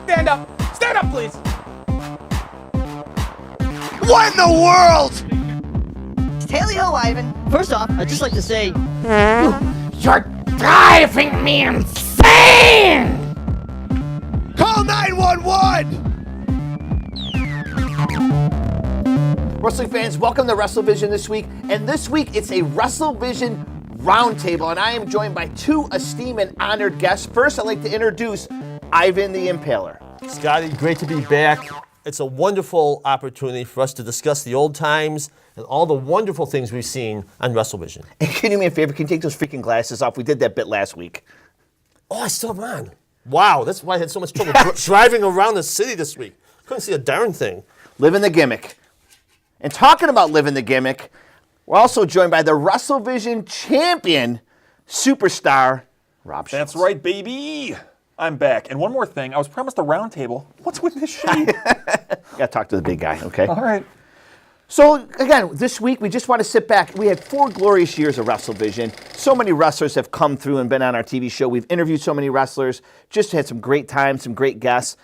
Stand up. Stand up, please. What in the world? Tally ho, Ivan. First off, I'd just like to say, You're driving me insane! Call 911! Wrestling fans, welcome to Wrestlevision this week. And this week, it's a Wrestlevision roundtable. And I am joined by two esteemed and honored guests. First, I'd like to introduce Ivan the Impaler. Scotty, great to be back. It's a wonderful opportunity for us to discuss the old times and all the wonderful things we've seen on Wrestlevision. And can you do me a favor? Can you take those freaking glasses off? We did that bit last week. Oh, I still have them on. Wow, that's why I had so much trouble driving around the city this week. Couldn't see a darn thing. Living the gimmick. And talking about living the gimmick, we're also joined by the Wrestlevision champion, superstar, Rob Schulz. That's right, baby. I'm back. And one more thing. I was promised a round table. What's with this shade? Gotta talk to the big guy, okay? All right. So, again, this week, we just want to sit back. We had 4 glorious years of WrestleVision. So many wrestlers have come through and been on our TV show. We've interviewed so many wrestlers. Just had some great times, some great guests.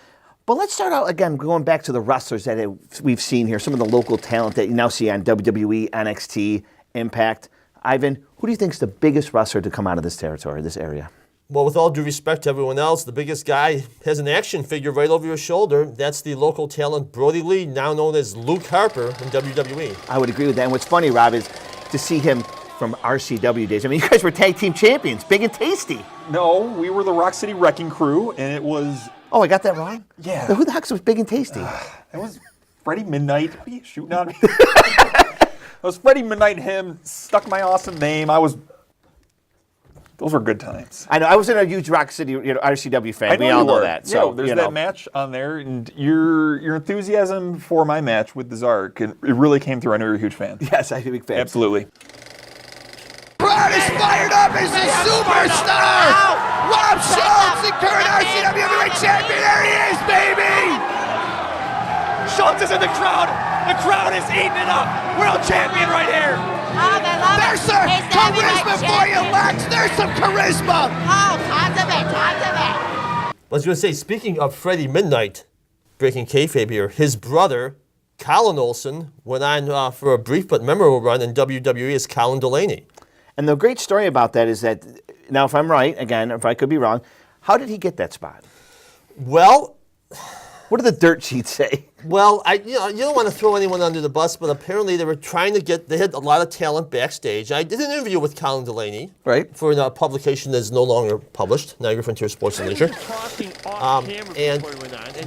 But let's start out, again, going back to the wrestlers that we've seen here, some of the local talent that you now see on WWE, NXT, Impact. Ivan, who do you think is the biggest wrestler to come out of this territory, this area? Well, with all due respect to everyone else, the biggest guy has an action figure right over your shoulder. That's the local talent, Brody Lee, now known as Luke Harper in WWE. I would agree with that. And what's funny, Rob, is to see him from RCW days. I mean, you guys were tag team champions, big and tasty. No, we were the Rock City Wrecking Crew, and it was... Oh, I got that wrong? Yeah. Who the heck was big and tasty? It was Freddie Midnight. What are you shooting on me? It was Freddie Midnight, him, stuck my awesome name. Those were good times. I know. I wasn't a huge Rock City, RCW fan. We all know that. So yeah, there's that match on there, and your enthusiasm for my match with the Zark, it really came through. I know you're a huge fan. Yes, I'm a big fan. Absolutely. Crowd is fired up as the superstar, Rob Schulz, the current RCW heavyweight champion. There he is, baby! Schulz is in the crowd. The crowd is eating it up. World champion right here. Oh, they love There's it. some He's the charisma heavyweight for you, champion. Lex. There's some charisma. Oh, tons of it, tons of it. I was going to say, speaking of Freddie Midnight, breaking kayfabe here, his brother, Colin Olsen, went on for a brief but memorable run in WWE as Colin Delaney. And the great story about that is that, now if I'm right, again, if I could be wrong, how did he get that spot? Well... What do the dirt sheets say? Well, you don't want to throw anyone under the bus, but apparently they were trying to they had a lot of talent backstage. I did an interview with Colin Delaney. Right. For a publication that is no longer published, Niagara Frontier Sports and Leisure. And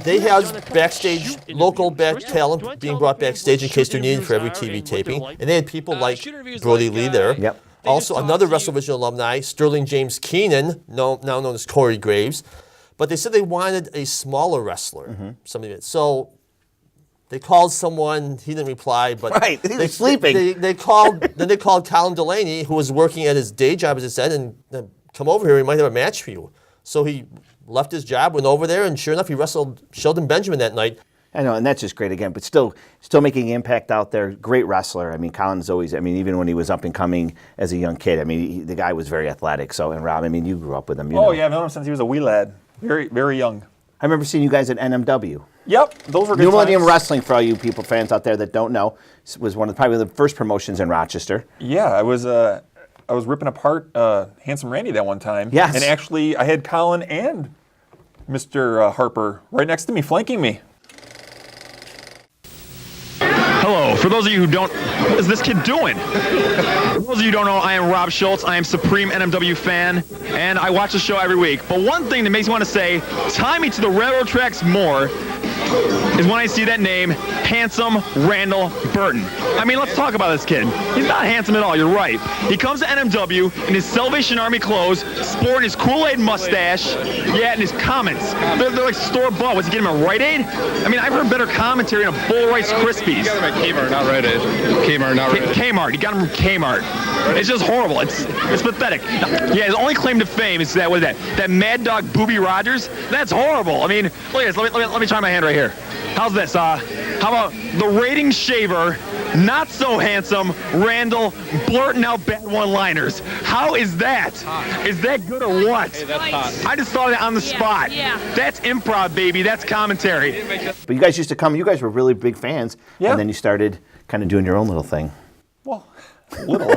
they had backstage, local talent being brought backstage in case they're needed for every TV taping. And they had people like Brody Lee there. Yep. Also, another WrestleVision alumni, Sterling James Keenan, now known as Corey Graves. But they said they wanted a smaller wrestler. Somebody. So they called someone. He didn't reply. But right, he was sleeping. They called. Then they called Colin Delaney, who was working at his day job, as I said, and come over here. We might have a match for you. So he left his job, went over there, and sure enough, he wrestled Sheldon Benjamin that night. I know, and that's just great again. But still making an impact out there. Great wrestler. I mean, Colin's always. I mean, even when he was up and coming as a young kid. I mean, the guy was very athletic. So, and Rob, I mean, you grew up with him. You know. Yeah, I've known him since he was a wee lad. Very, very young. I remember seeing you guys at NMW. Yep, those were good New Millennium times. Wrestling, for all you people fans out there that don't know, was probably the first promotions in Rochester. Yeah, I was ripping apart Handsome Randy that one time. Yes. And actually, I had Colin and Mr. Harper right next to me, flanking me. Hello. For those of you who don't, what is this kid doing? For those of you who don't know, I am Rob Schulz. I am Supreme NMW fan, and I watch the show every week. But one thing that makes me want to say, tie me to the railroad tracks more, is when I see that name, Handsome Randall Burton. I mean, let's talk about this kid. He's not handsome at all, you're right. He comes to NMW in his Salvation Army clothes, sporting his Kool-Aid mustache, and his comments. They're like store-bought. Was he getting him a Rite Aid? I mean, I've heard better commentary on a bowl of Rice Krispies. He got him at Kmart, not Rite Aid. Kmart, not Rite Aid. Kmart. He got him from Kmart. It's just horrible. It's pathetic. Yeah, his only claim to fame is that, what is that? That Mad Dog Booby Rogers? That's horrible. I mean, look at this. Let me try my hand right here. How's this? How about the ratings shaver, not so handsome, Randall blurting out bad one-liners? How is that? Is that good or what? Hey, that's hot. I just thought of it on the spot. Yeah. That's improv, baby. That's commentary. But you guys used to come. You guys were really big fans, Yeah. and then you started kind of doing your own little thing. Well, little.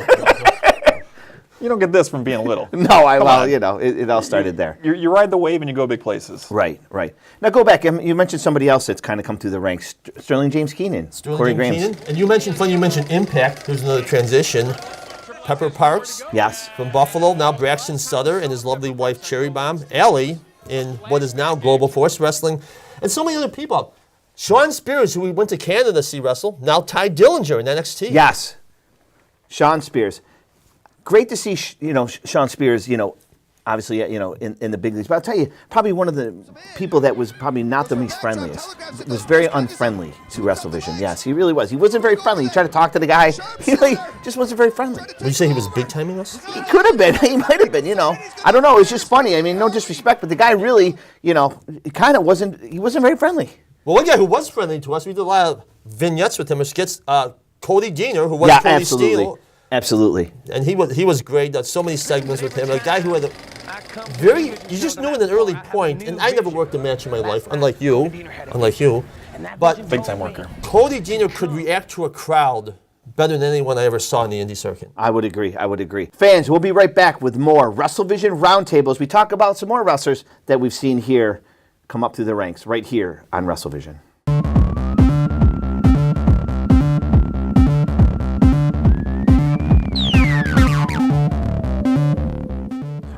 You don't get this from being little. No, on. it all started there. You ride the wave and you go big places. Right. Now go back. You mentioned somebody else that's kind of come through the ranks. Sterling James Keenan. Corey Graham's. Keenan. And you mentioned Impact. There's another transition. Pepper Parks. Yes. From Buffalo. Now Braxton Sutter and his lovely wife Cherry Bomb. Allie in what is now Global Force Wrestling. And so many other people. Sean Spears, who we went to Canada to see wrestle. Now Ty Dillinger in NXT. Yes. Sean Spears. Great to see, Sean Spears, obviously, in the big leagues. But I'll tell you, probably one of the people that was probably not the least friendliest. Was very unfriendly to Wrestlevision. Yes, he really was. He wasn't very friendly. You tried to talk to the guy. He really just wasn't very friendly. Would you say he was big-timing us? He could have been. He might have been, I don't know. It's just funny. I mean, no disrespect, but the guy really, he kind of wasn't, he wasn't very friendly. Well, one guy who was friendly to us, we did a lot of vignettes with him, or skits, Cody Diener, who was Cody Steele. Absolutely. And he was great. So many segments with him. A guy who had a you just knew at an early point, and I never worked a match in my life, unlike you, but Big time worker. Cody Diener could react to a crowd better than anyone I ever saw in the indie circuit. I would agree. Fans, we'll be right back with more Wrestlevision Roundtables. We talk about some more wrestlers that we've seen here come up through the ranks right here on Wrestlevision.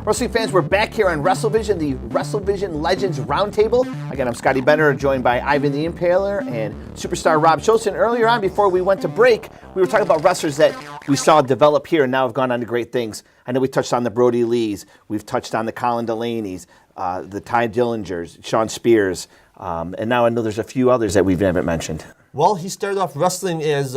Wrestling fans, we're back here on Wrestlevision, the Wrestlevision Legends Roundtable. Again, I'm Scotty Benner, joined by Ivan the Impaler and superstar Rob Schulz. And earlier on, before we went to break, we were talking about wrestlers that we saw develop here and now have gone on to great things. I know we touched on the Brody Lees, we've touched on the Colin Delaney's, the Ty Dillingers, Sean Spears, and now I know there's a few others that we haven't mentioned. Well, he started off wrestling as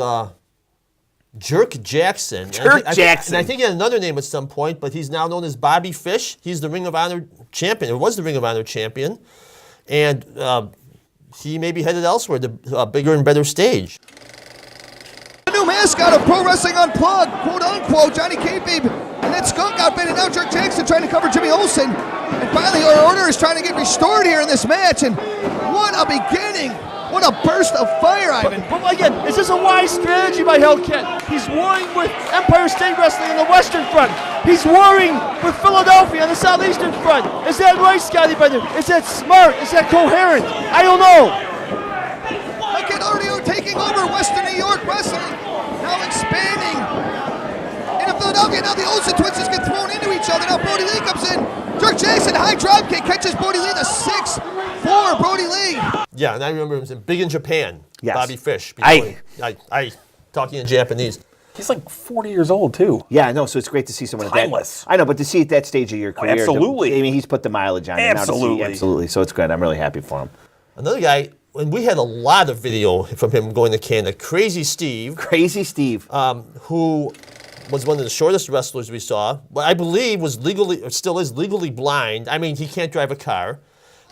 Jerk Jackson. Jackson. And I think he had another name at some point, but he's now known as Bobby Fish. He's the Ring of Honor champion, or was the Ring of Honor champion. And he may be headed elsewhere to a bigger and better stage. The new mascot of Pro Wrestling Unplugged, quote unquote, Johnny Kayfabe, and that skunk outfit, and now Jerk Jackson trying to cover Jimmy Olsen. And finally, our order is trying to get restored here in this match, and what a beginning! What a burst of fire, Ivan. But again, is this a wise strategy by Hellcat? He's warring with Empire State Wrestling on the Western Front. He's warring with Philadelphia on the Southeastern Front. Is that right, Scotty Bender? Is that smart? Is that coherent? I don't know. Hellcat Audio taking over Western New York Wrestling. Now expanding into Philadelphia. Now the Olsen twins just get thrown into each other. Now Brody Lee comes in. Jerk Jackson, high drop kick, catches Brody Lee, the 6'4" Brody Lee. Yeah, and I remember him big in Japan. Yes. Bobby Fish. I Talking in Japanese. He's like 40 years old, too. Yeah, I know, so it's great to see someone Timeless. at that. I know, but to see at that stage of your career. Absolutely. I mean, he's put the mileage on. Absolutely. Absolutely. So it's good. I'm really happy for him. Another guy, and we had a lot of video from him going to Canada. Crazy Steve. Who was one of the shortest wrestlers we saw. But I believe was legally, or still is legally blind. I mean, he can't drive a car.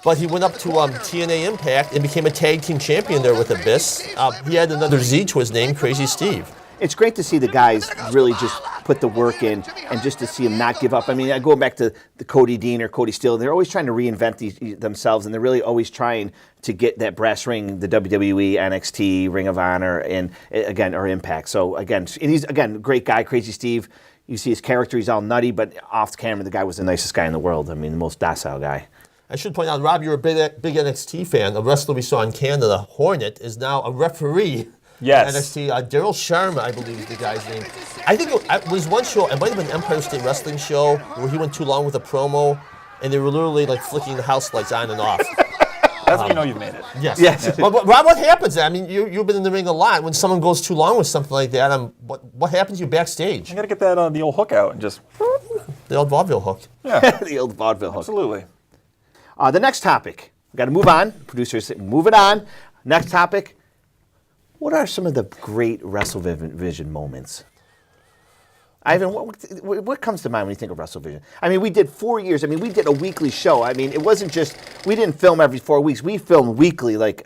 But he went up to TNA Impact and became a tag team champion there with Abyss. He had another Z to his name, Crazy Steve. It's great to see the guys really just put the work in and just to see them not give up. I mean, I go back to the Cody Dean or Cody Steele. They're always trying to reinvent themselves, and they're really always trying to get that brass ring, the WWE, NXT, Ring of Honor, and again, or Impact. So again, and he's a great guy, Crazy Steve. You see his character, he's all nutty, but off camera, the guy was the nicest guy in the world. I mean, the most docile guy. I should point out, Rob, you're a big NXT fan. A wrestler we saw in Canada, Hornet, is now a referee. Yes. NXT. Daryl Sharma, I believe, is the guy's name. I think it was one show, it might have been an Empire State Wrestling show, where he went too long with a promo, and they were literally like flicking the house lights on and off. That's when you know you've made it. Yes. Well, Rob, what happens? I mean, you've been in the ring a lot. When someone goes too long with something like that, what happens to you backstage? You got to get that the old hook out and just... The old vaudeville hook. Yeah. The old vaudeville hook. Absolutely. The next topic. We've got to move on. Producers, move it on. Next topic. What are some of the great WrestleVision moments? Ivan, what comes to mind when you think of Wrestlevision? I mean, we did 4 years. I mean, we did a weekly show. I mean, it wasn't just, we didn't film every 4 weeks. We filmed weekly, like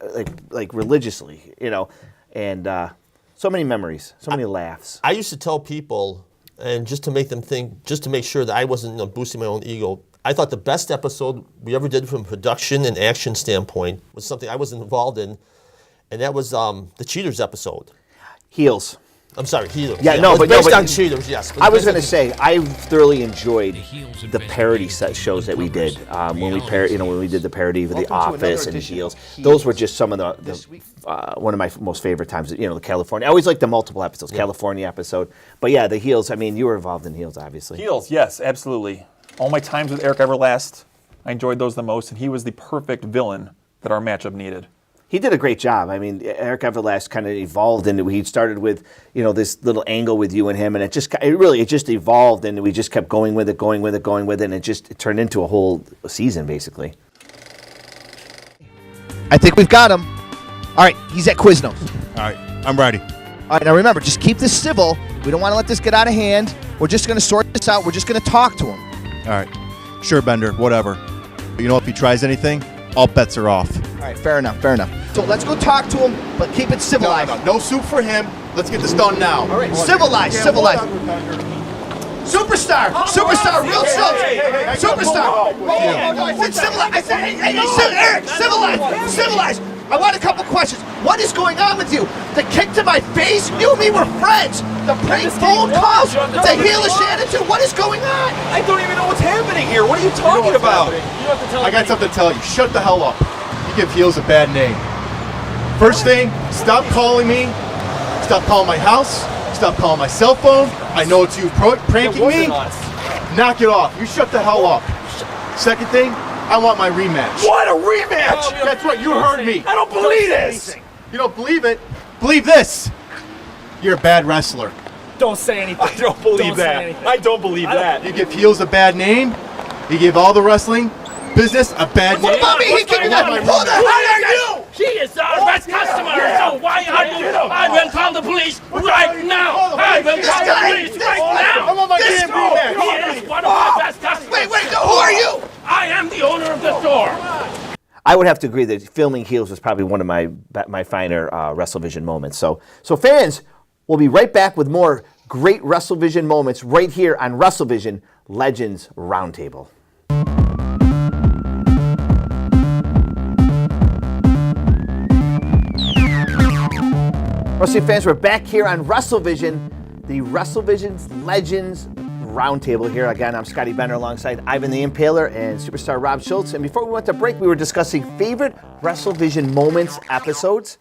religiously, you know, and so many memories, so many laughs. I used to tell people, and just to make them think, just to make sure that I wasn't boosting my own ego, I thought the best episode we ever did from a production and action standpoint was something I was involved in, and that was the Cheaters episode. Heels. I'm sorry, Healers. Yeah, no, but based on Cheaters, yes. I was going to say I thoroughly enjoyed the parody set shows that we did when we when we did the parody of The Office and Heels. Those were just some of the one of my most favorite times. You know, the California. I always like the multiple episodes. Yeah. California episode, but yeah, the Heels. I mean, you were involved in Heels, obviously. Heels, yes, absolutely. All my times with Eric Everlast, I enjoyed those the most, and he was the perfect villain that our matchup needed. He did a great job. I mean, Eric Everlast kind of evolved into. He started with, you know, this little angle with you and him, and it just evolved, and we just kept going with it, and it turned into a whole season basically. I think we've got him. All right, he's at Quiznos. All right, I'm ready. All right, now remember, just keep this civil. We don't want to let this get out of hand. We're just going to sort this out. We're just going to talk to him. All right, sure, Bender, whatever. But you know, if he tries anything, all bets are off. All right, fair enough. So let's go talk to him, but keep it civilized. No soup for him. Let's get this done now. All right, civilized. Superstar, real Schulz. Superstar. I said civilized. I said, hey, Eric, civilized. I want a couple questions. What is going on with you? The kick to my face? You and me were friends. The prank phone calls? The heelish attitude? What is going on? I don't even know what's happening here. What are you talking about? I got something to tell you. Shut the hell up. You give Heels a bad name. First thing, stop calling me. Stop calling my house. Stop calling my cell phone. I know it's you pranking me. Knock it off. You shut the hell up. Second thing, I want my rematch. What, a rematch? That's right, you heard me. I don't believe this. You don't believe it? Believe this. You're a bad wrestler. Don't say anything. I don't believe that. I don't believe that. You give Heels a bad name. You give all the wrestling business a bad name. Bobby, he kicked that. Who the hell are you? He is our best customer, so why are you? I will call the police right now. I will call the police right now. I want my damn rematch. He is one of my best customers. Wait, who are you? I am the owner of the store. I would have to agree that filming Heels was probably one of my finer Wrestlevision moments. So fans, we'll be right back with more great Wrestlevision moments right here on Wrestlevision Legends Roundtable. Wrestling fans, we're back here on Wrestlevision, the Wrestlevision's Legends Roundtable here. Again, I'm Scotty Bender alongside Ivan the Impaler and superstar Rob Schulz. And before we went to break, we were discussing favorite Wrestlevision moments, episodes.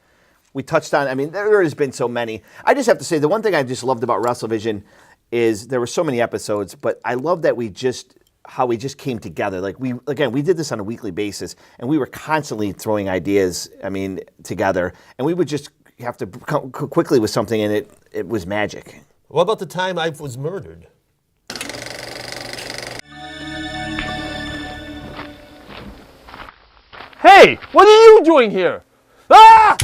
We touched on, I mean, there has been so many. I just have to say, the one thing I just loved about Wrestlevision is there were so many episodes, but I love that how we just came together. Like we did this on a weekly basis, and we were constantly throwing ideas, together, and we would just have to come quickly with something, and it was magic. What about the time I was murdered? Hey, what are you doing here? Ah!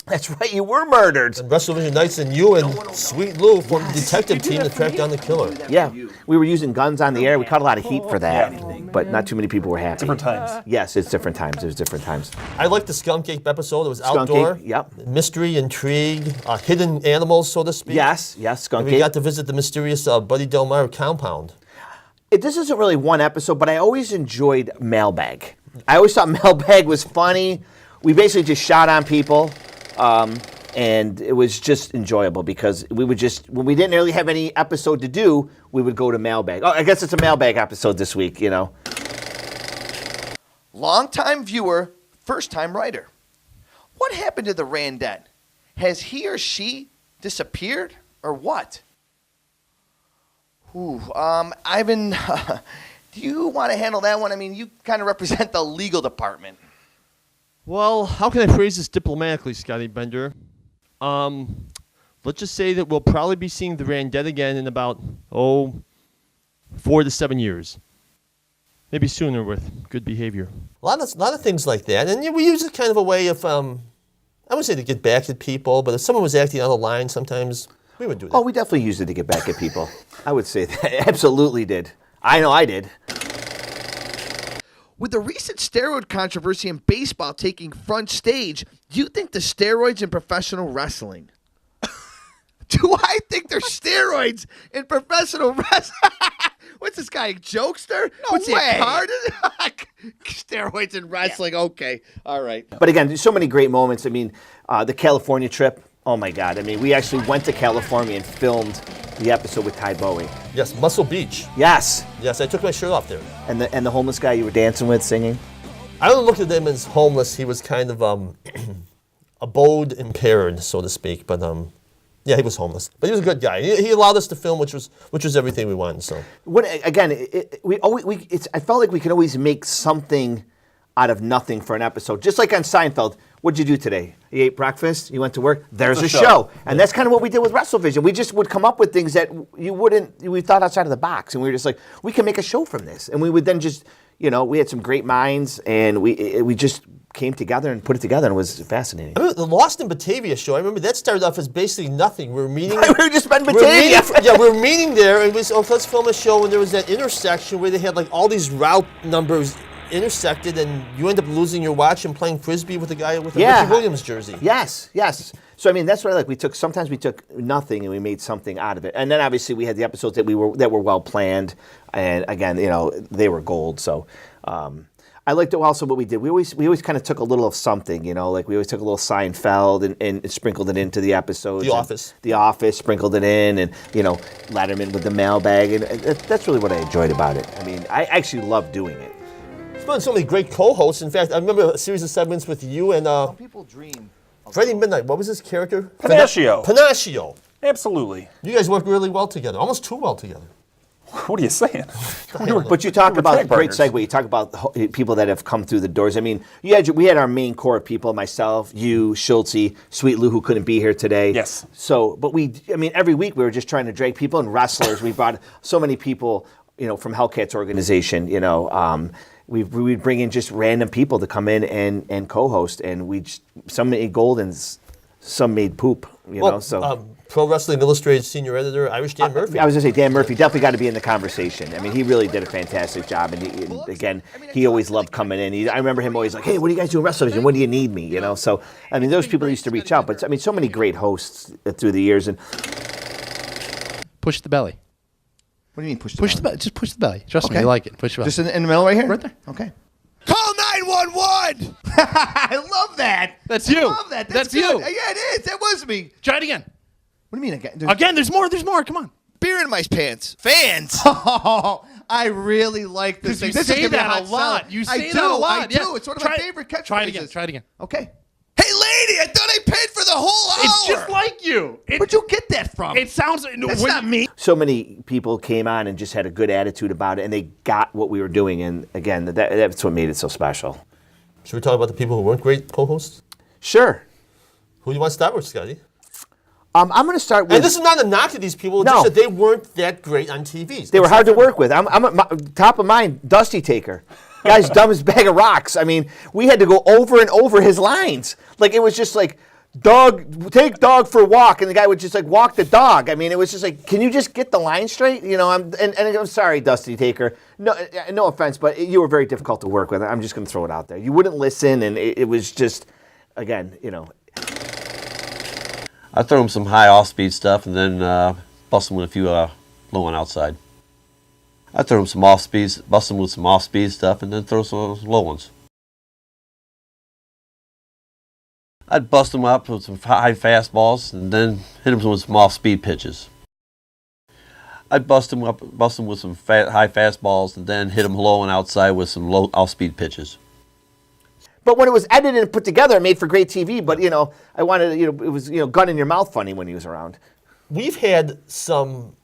That's right, you were murdered. And Wrestlevision Nights, and you and Sweet Lou formed the detective team to track down the killer. Yeah, we were using guns on the air. We caught a lot of heat for that, but not too many people were happy. Different times. Yes, it's different times. It was different times. I liked the Skunk Ape episode. It was Skunk outdoor. Ape, yep. Mystery, intrigue, hidden animals, so to speak. Yes, Skunk and Ape. we got to visit the mysterious Buddy Del Mar compound. This isn't really one episode, but I always enjoyed Mailbag. I always thought Mailbag was funny. We basically just shot on people. And it was just enjoyable because we would just, when we didn't really have any episode to do, we would go to Mailbag. Oh, I guess it's a Mailbag episode this week, you know. Long-time viewer, first-time writer. What happened to the Randette? Has he or she disappeared or what? Ivan, do you want to handle that one? I mean, you kind of represent the legal department. Well, how can I phrase this diplomatically, Scotty Bender? Let's just say that we'll probably be seeing the Randette again in about, 4 to 7 years. maybe sooner with good behavior. A lot of things like that, and we use it kind of a way of, I wouldn't say to get back at people, but if someone was acting out of line, sometimes we would do that. Oh, we definitely used it to get back at people. I would say that. Absolutely did. I know I did. With the recent steroid controversy in baseball taking front stage, do you think the steroids in professional wrestling? Do I think there's steroids in professional wrestling? What's this guy, a jokester? What's he, a card? Steroids in wrestling, okay. All right. But again, there's so many great moments. I mean, the California trip, oh my God. I mean, we actually went to California and filmed the episode with Ty Bowie. Yes, Muscle Beach. Yes. Yes, I took my shirt off there. And the homeless guy you were dancing with, singing? I don't look at him as homeless. He was kind of abode impaired, so to speak. But yeah, he was homeless. But he was a good guy. He allowed us to film, which was everything we wanted. So Again, I felt like we could always make something out of nothing for an episode. Just like on Seinfeld. What'd you do today? You ate breakfast? You went to work? There's a show. And that's kind of what we did with Wrestlevision. We just would come up with things that we thought outside of the box. And we were just like, we can make a show from this. And we would then just, we had some great minds and we just came together and put it together, and it was fascinating. I remember the Lost in Batavia show. I remember that started off as basically nothing. We were meeting. we were just in Batavia. We were meeting there, and we said, let's film a show. And there was that intersection where they had like all these route numbers intersected, and you end up losing your watch and playing frisbee with a guy with a Ricky Williams jersey. Yes. So I mean, that's what I like. Sometimes we took nothing and we made something out of it. And then obviously we had the episodes that were well planned, and again, they were gold. So. I liked it also what we did. We always kind of took a little of something, like we always took a little Seinfeld and sprinkled it into the episodes. The Office, sprinkled it in, and Letterman with the mailbag, and that's really what I enjoyed about it. I mean, I actually loved doing it. It's been so many great co-hosts. In fact, I remember a series of segments with you and Some people dream. Freddie Midnight. What was his character? Panaccio. Absolutely. You guys worked really well together, almost too well together. What are you saying? But you talk about great segue. You talk about people that have come through the doors. I mean, we had our main core of people: myself, you, Schulz, Sweet Lou, who couldn't be here today. Yes. So, but every week we were just trying to drag people and wrestlers. We brought so many people, from Hellcat's organization. We'd bring in just random people to come in and co-host, and some made gold and some made poop. Pro Wrestling Illustrated senior editor, Irish Dan Murphy. I was going to say, Dan Murphy definitely got to be in the conversation. I mean, he really did a fantastic job. And he always loved coming in. I remember him always like, hey, what do you guys do in Wrestlevision? When do you need me? So, I mean, those people used to reach out. But, I mean, so many great hosts through the years. And push the belly. What do you mean push the belly? Just push the belly. Trust me, you like it. Push the belly. Just in the middle right here? Right there. Okay. Call 911! I love that. That's you. I love that. That's you. Yeah, it is. That was me. Try it again. What do you mean again? Again, there's more. Come on. Beer in my pants. Fans. Oh, I really like this thing. You say that a lot. You say that a lot. I do. It's one of my favorite catchphrases. Try it again. Okay. Hey, lady, I thought I paid for the whole hour. It's just like you. Where'd you get that from? It sounds... That's not me. So many people came on and just had a good attitude about it, and they got what we were doing. And again, that's what made it so special. Should we talk about the people who weren't great co-hosts? Sure. Who do you want to start with, Scotty? I'm going to start with... And this is not a knock to these people. No. Just that they weren't that great on TVs. They were hard to work with. I'm top of mind, Dusty Taker. Guy's dumb as a bag of rocks. I mean, we had to go over and over his lines. Like, it was just like, take dog for a walk, and the guy would just like walk the dog. I mean, it was just like, can you just get the line straight? I'm sorry, Dusty Taker. No offense, but you were very difficult to work with. I'm just going to throw it out there. You wouldn't listen, and it was just, again, I throw him some high off-speed stuff and then bust him with a few low on outside. I throw him some off-speed, bust him with some off-speed stuff and then throw some low ones. I'd bust him up with some high fastballs and then hit him with some off-speed pitches. I'd bust him with some high fastballs and then hit him low and outside with some low off-speed pitches. But when it was edited and put together, it made for great TV. But, I wanted, it was, gun in your mouth funny when he was around. We've had some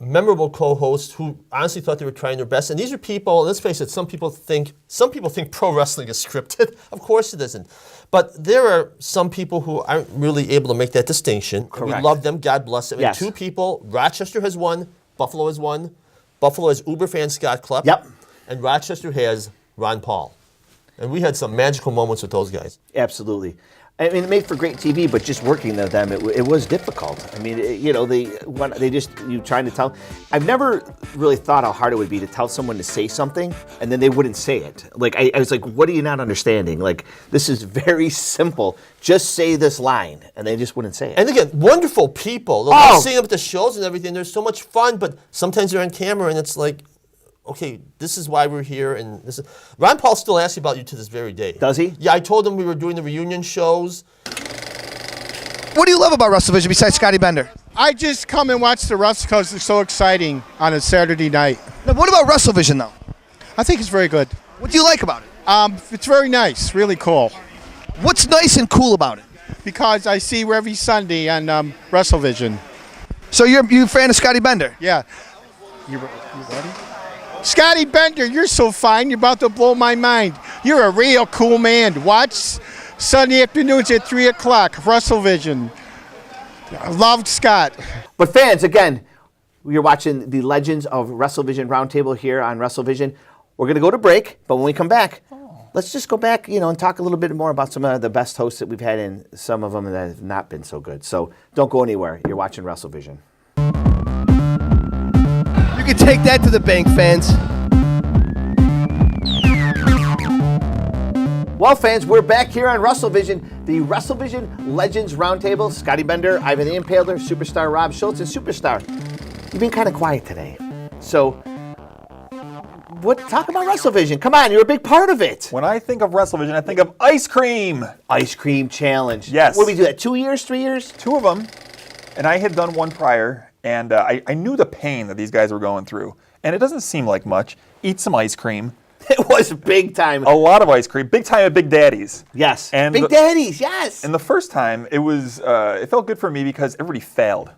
memorable co-hosts who honestly thought they were trying their best. And these are people, let's face it, some people think pro wrestling is scripted. Of course it isn't. But there are some people who aren't really able to make that distinction. Correct. We love them. God bless them. Yes. And two people, Rochester has won, Buffalo has won. Buffalo has Uber fan Scott Klepp. Yep. and Rochester has Ron Paul. And we had some magical moments with those guys. Absolutely. I mean, it made for great TV, but just working with them, it was difficult. I mean, you trying to tell. I've never really thought how hard it would be to tell someone to say something, and then they wouldn't say it. Like, I was like, what are you not understanding? Like, this is very simple. Just say this line, and they just wouldn't say it. And again, wonderful people. I love seeing them at the shows and everything. They're so much fun, but sometimes they're on camera, and it's like, okay, this is why we're here, and this is... Ron Paul still asks about you to this very day. Does he? Yeah, I told him we were doing the reunion shows. What do you love about Wrestlevision besides Scotty Bender? I just come and watch the Wrestle because it's so exciting on a Saturday night. Now, what about Wrestlevision, though? I think it's very good. What do you like about it? It's very nice, really cool. What's nice and cool about it? Because I see you every Sunday on Wrestlevision. So you're a fan of Scotty Bender? Yeah. You ready? Scotty Bender, you're so fine. You're about to blow my mind. You're a real cool man. Watch Sunday afternoons at 3 o'clock, Wrestlevision. I loved Scott. But fans, again, you're watching the Legends of Wrestlevision Roundtable here on Wrestlevision. We're going to go to break, but when we come back, let's just go back, and talk a little bit more about some of the best hosts that we've had and some of them that have not been so good. So don't go anywhere. You're watching Wrestlevision. You can take that to the bank, fans. Well, fans, we're back here on Wrestlevision, the Wrestlevision Legends Roundtable. Scotty Bender, Ivan the Impaler, Superstar Rob Schulz, and Superstar. You've been kind of quiet today. So, talk about Wrestlevision. Come on, you're a big part of it. When I think of Wrestlevision, I think of ice cream. Ice cream challenge. Yes. What did we do that? 2 years, 3 years? 2 of them. And I had done one prior. And I knew the pain that these guys were going through. And it doesn't seem like much. Eat some ice cream. It was big time. A lot of ice cream. Big time at Big Daddy's. Yes. And Big Daddy's, yes. And the first time, it felt good for me because everybody failed.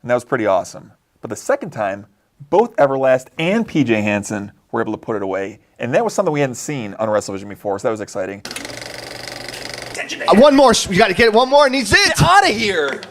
And that was pretty awesome. But the second time, both Everlast and PJ Hansen were able to put it away. And that was something we hadn't seen on Wrestlevision before, so that was exciting. One more. We got to get one more, and he's it. Get out of here.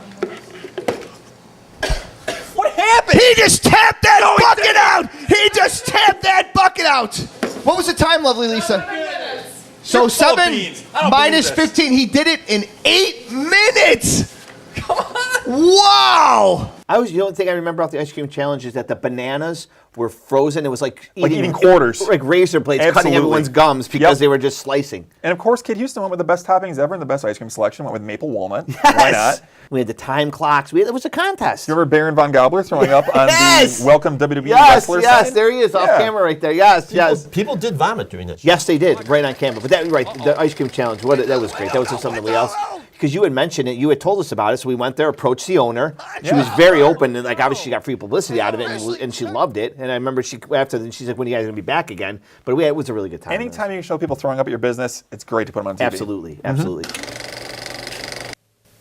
What happened? He just tapped that bucket out. He just tapped that bucket out. What was the time, lovely Lisa? 7 minutes. So 7 minus believe this. 15. He did it in 8 minutes. Come on. Wow. The only thing I remember about the ice cream challenge is that the bananas were frozen. It was like eating quarters. Like razor blades, cutting Absolutely. everyone's gums because they were just slicing. And of course, Kid Houston went with the best toppings ever and the best ice cream selection. Went with maple walnut. Yes. Why not? We had the time clocks. It was a contest. You remember Baron Von Gobbler throwing up on Yes. the Welcome WWE Yes, Wrestler yes, sign? there he is off camera right there. Yes, yes. People did vomit during that show. Yes, they did, right on camera. But the ice cream challenge, that was great. That was just something else. Because you had mentioned it, you had told us about it, so we went there, approached the owner. She was very open, and obviously she got free publicity out of it, and she loved it. And I remember she's like, when are you guys going to be back again? But it was a really good time. Anytime you can show people throwing up at your business, it's great to put them on TV. Absolutely, absolutely.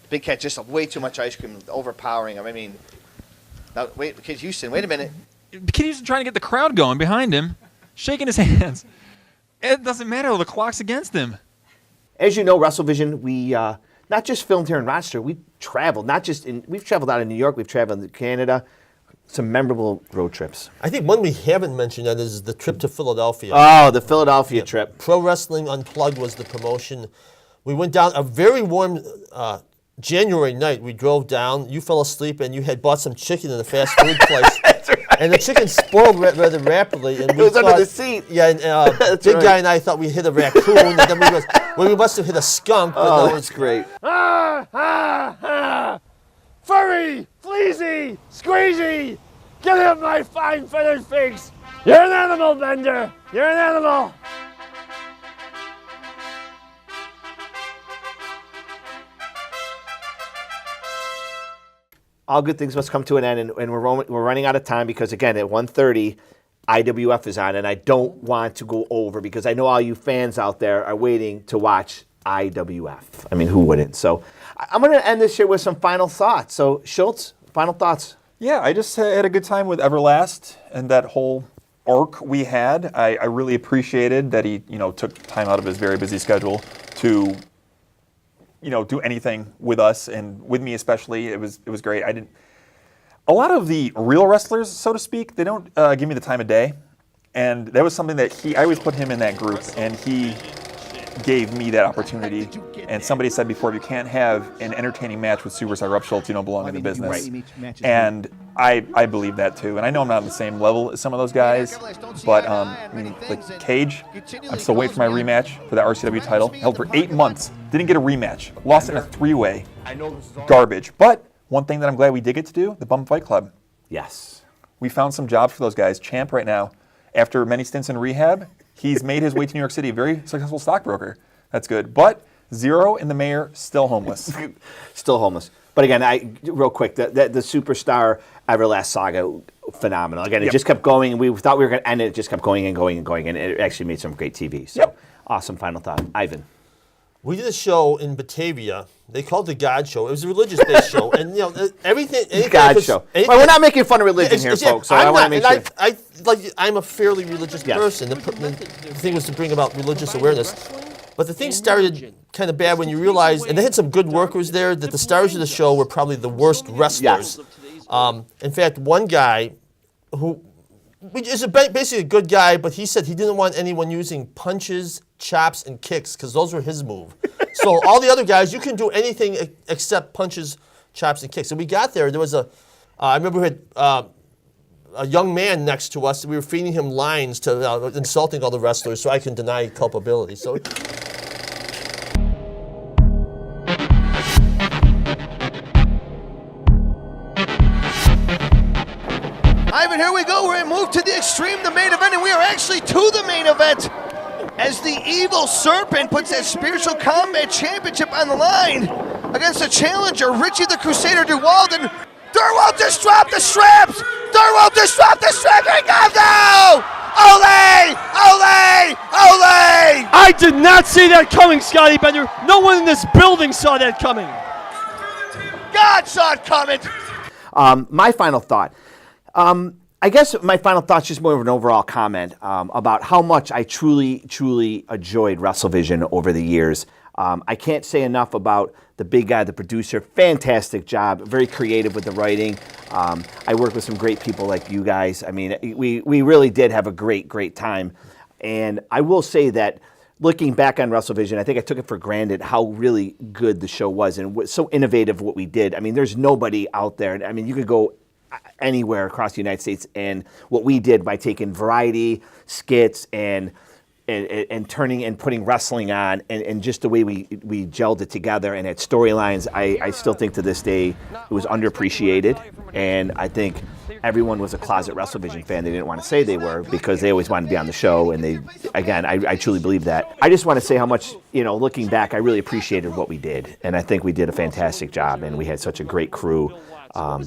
Big Cat, just way too much ice cream, overpowering him. I mean, now, wait, Kid Houston, wait a minute. Kid Houston trying to get the crowd going behind him, shaking his hands. It doesn't matter, the clock's against him. As you know, Wrestlevision, we not just filmed here in Rochester, we've traveled, we've traveled out in New York, we've traveled to Canada, some memorable road trips. I think one we haven't mentioned that is the trip to Philadelphia. Oh, the Philadelphia trip. Pro Wrestling Unplugged was the promotion. We went down a very warm January night. We drove down. You fell asleep, and you had bought some chicken in a fast food place. That's right. And the chicken spoiled rather rapidly. And it was under the seat. Yeah, and Big Guy and I thought we hit a raccoon, and then we must have hit a skunk. Oh, that's great. Furry, fleazy, squeezy, get him my fine feathered figs. You're an animal, Bender. You're an animal. All good things must come to an end, and we're running out of time because, again, at 1:30, IWF is on, and I don't want to go over because I know all you fans out there are waiting to watch IWF. I mean, who wouldn't? So I'm going to end this here with some final thoughts. So, Schulz, final thoughts? Yeah, I just had a good time with Everlast and that whole arc we had. I really appreciated that he, took time out of his very busy schedule to do anything with us and with me especially. It was great. A lot of the real wrestlers, so to speak, they don't give me the time of day. And that was something that I always put him in that group, and he gave me that opportunity. And somebody said before, if you can't have an entertaining match with Superstar Rob Schulz, you don't belong in the business. And I believe that too. And I know I'm not on the same level as some of those guys, but I mean, like Cage, I'm still waiting for my rematch for the RCW title. Held for 8 months, didn't get a rematch, lost in a 3-way. Garbage. But one thing that I'm glad we did get to do, the Bum Fight Club. Yes. We found some jobs for those guys. Champ right now, after many stints in rehab, he's made his way to New York City, a very successful stockbroker. That's good. But Zero and the Mayor, still homeless. Still homeless. But again, real quick, the Superstar Everlast saga, phenomenal. Again, it just kept going, and we thought we were going to end it. It just kept going and going and going, and it actually made some great TV. So, awesome final thought. Ivan. We did a show in Batavia. They called it the God Show. It was a religious-based show, and everything. God Show. Well, we're not making fun of religion here, folks. So I want to make sure. I'm a fairly religious person. The thing was to bring about religious awareness. But the thing started kind of bad when you realized, and they had some good workers there, that the stars of the show were probably the worst wrestlers. In fact, one guy who is basically a good guy, but he said he didn't want anyone using punches, chops, and kicks, because those were his move. So all the other guys, you can do anything except punches, chops, and kicks. And we got there was I remember we had a young man next to us. We were feeding him lines to insulting all the wrestlers so I can deny culpability. So. Ivan, here we go. We're going to move to the Extreme, the main event, and we are actually to the main event as the Evil Serpent puts that Spiritual Combat Championship on the line against the challenger, Richie the Crusader DeWald. And DeWald just dropped the straps! DeWald just dropped the straps! Here he comes now! Ole! Ole! Ole! I did not see that coming, Scotty Bender. No one in this building saw that coming. God saw it coming! My final thought. I guess my final thought is just more of an overall comment about how much I truly, truly enjoyed Wrestlevision over the years. I can't say enough about the big guy, the producer. Fantastic job, very creative with the writing. I worked with some great people like you guys. I mean, we really did have a great, great time. And I will say that looking back on Wrestlevision, I think I took it for granted how really good the show was and so innovative what we did. I mean, there's nobody out there. I mean, you could go anywhere across the United States, and what we did by taking variety, skits, and turning and putting wrestling on, and just the way we gelled it together and had storylines, I still think to this day it was underappreciated, and I think everyone was a closet Wrestlevision fan. They didn't want to say they were because they always wanted to be on the show, and I truly believe that. I just want to say how much, looking back, I really appreciated what we did, and I think we did a fantastic job, and we had such a great crew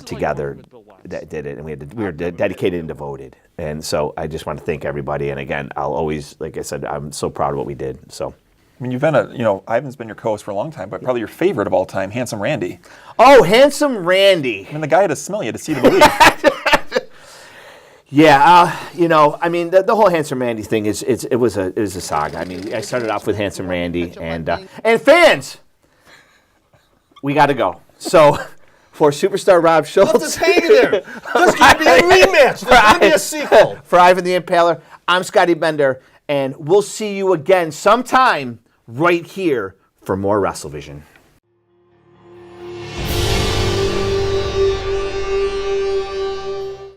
together that did it, and we were dedicated and devoted. And so I just want to thank everybody. And again, I'll always, like I said, I'm so proud of what we did. So, I mean, you've been Ivan's been your co-host for a long time, but probably your favorite of all time, Handsome Randy. Oh, Handsome Randy. I mean, the guy had to smell you, had to see the belief. Yeah, I mean, the whole Handsome Randy thing it was a saga. I mean, I started off with Handsome Randy, and fans, we got to go. So. For Superstar Rob Schulz. Let's hang there. There's going to be a rematch. There's going to be a sequel. For Ivan the Impaler, I'm Scotty Bender, and we'll see you again sometime right here for more Wrestlevision.